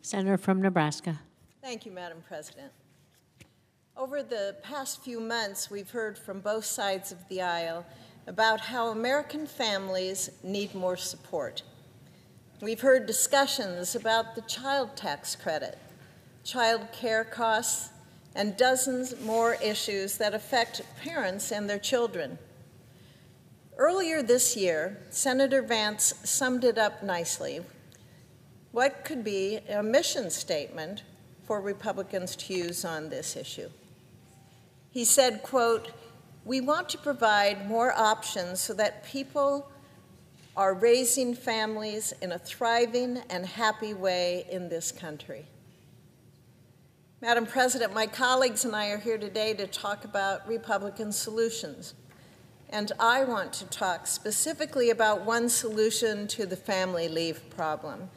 Senator from Nebraska. Thank you, Madam President. Over the past few months, we've heard from both sides of the aisle about how American families need more support. We've heard discussions about the child tax credit, child care costs, and dozens more issues that affect parents and their children. Earlier this year, Senator Vance summed it up nicely. What could be a mission statement for Republicans to use on this issue? He said, quote, "We want to provide more options so that people are raising families in a thriving and happy way in this country." Madam President, my colleagues and I are here today to talk about Republican solutions. And I want to talk specifically about one solution to the family leave problem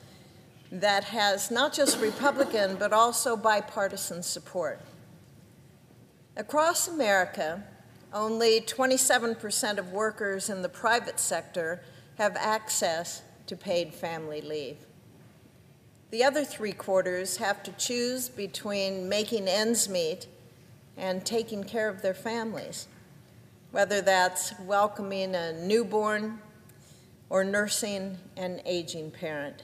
that has not just Republican, but also bipartisan support. Across America, only 27% of workers in the private sector have access to paid family leave. The other 3/4 have to choose between making ends meet and taking care of their families, whether that's welcoming a newborn or nursing an aging parent.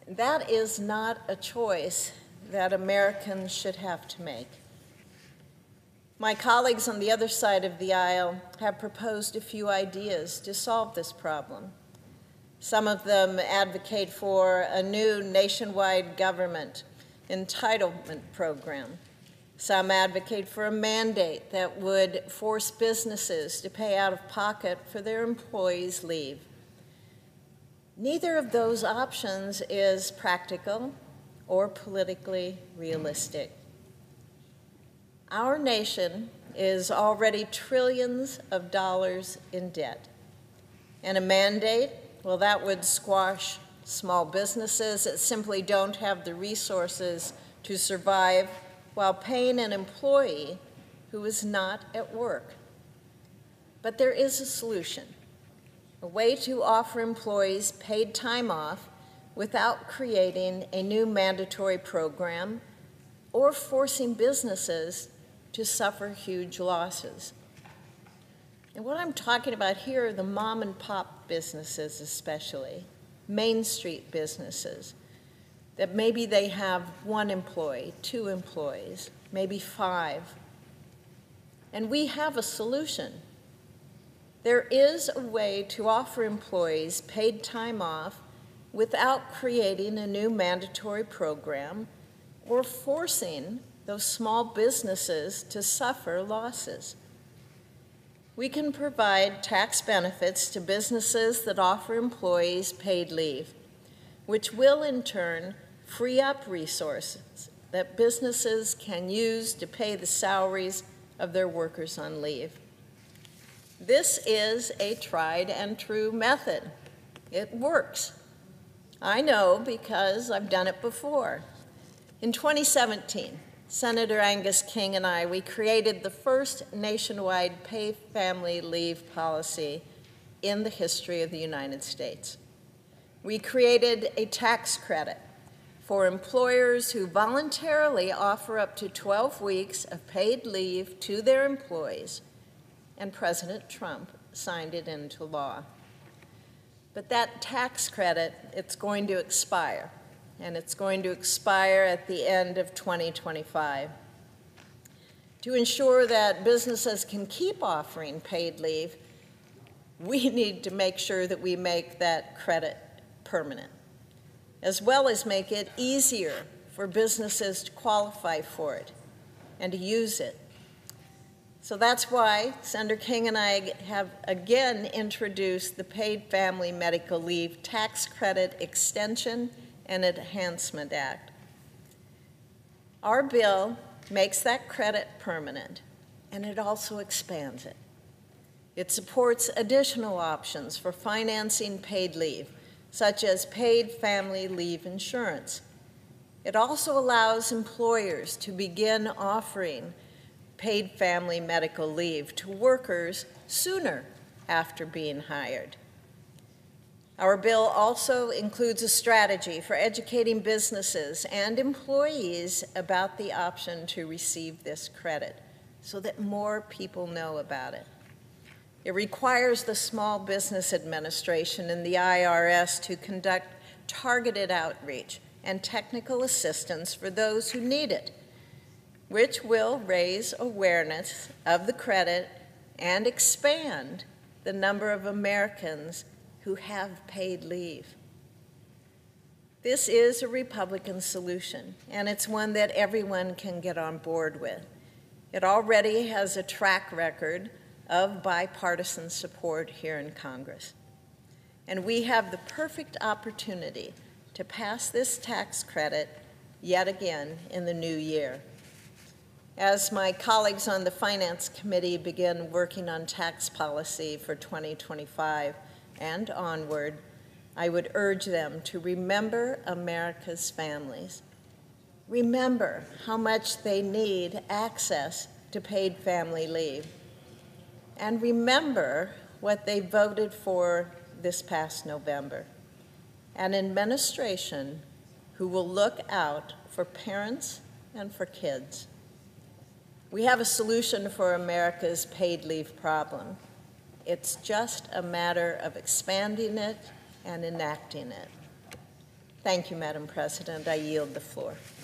That is not a choice that Americans should have to make. My colleagues on the other side of the aisle have proposed a few ideas to solve this problem. Some of them advocate for a new nationwide government entitlement program. Some advocate for a mandate that would force businesses to pay out of pocket for their employees' leave. Neither of those options is practical or politically realistic. Our nation is already trillions of dollars in debt. And a mandate, well, that would squash small businesses that simply don't have the resources to survive while paying an employee who is not at work. But there is a solution, a way to offer employees paid time off without creating a new mandatory program or forcing businesses to suffer huge losses. And what I'm talking about here are the mom and pop businesses especially, Main Street businesses, that maybe they have 1 employee, 2 employees, maybe 5. And we have a solution. There is a way to offer employees paid time off without creating a new mandatory program or forcing those small businesses to suffer losses. We can provide tax benefits to businesses that offer employees paid leave, which will in turn free up resources that businesses can use to pay the salaries of their workers on leave. This is a tried and true method. It works. I know because I've done it before. In 2017, Senator Angus King and I, we created the first nationwide paid family leave policy in the history of the United States. We created a tax credit for employers who voluntarily offer up to 12 weeks of paid leave to their employees, and President Trump signed it into law. But that tax credit, it's going to expire. And it's going to expire at the end of 2025. To ensure that businesses can keep offering paid leave, we need to make sure that we make that credit permanent, as well as make it easier for businesses to qualify for it and to use it. So that's why Senator King and I have again introduced the Paid Family Medical Leave Tax Credit Extension and Enhancement Act. Our bill makes that credit permanent, and it also expands it. It supports additional options for financing paid leave, such as paid family leave insurance. It also allows employers to begin offering paid family medical leave to workers sooner after being hired. Our bill also includes a strategy for educating businesses and employees about the option to receive this credit so that more people know about it. It requires the Small Business Administration and the IRS to conduct targeted outreach and technical assistance for those who need it, which will raise awareness of the credit and expand the number of Americans who have paid leave. This is a Republican solution, and it's one that everyone can get on board with. It already has a track record of bipartisan support here in Congress. And we have the perfect opportunity to pass this tax credit yet again in the new year. As my colleagues on the Finance Committee begin working on tax policy for 2025 and onward, I would urge them to remember America's families. Remember how much they need access to paid family leave. And remember what they voted for this past November: an administration who will look out for parents and for kids. We have a solution for America's paid leave problem. It's just a matter of expanding it and enacting it. Thank you, Madam President. I yield the floor.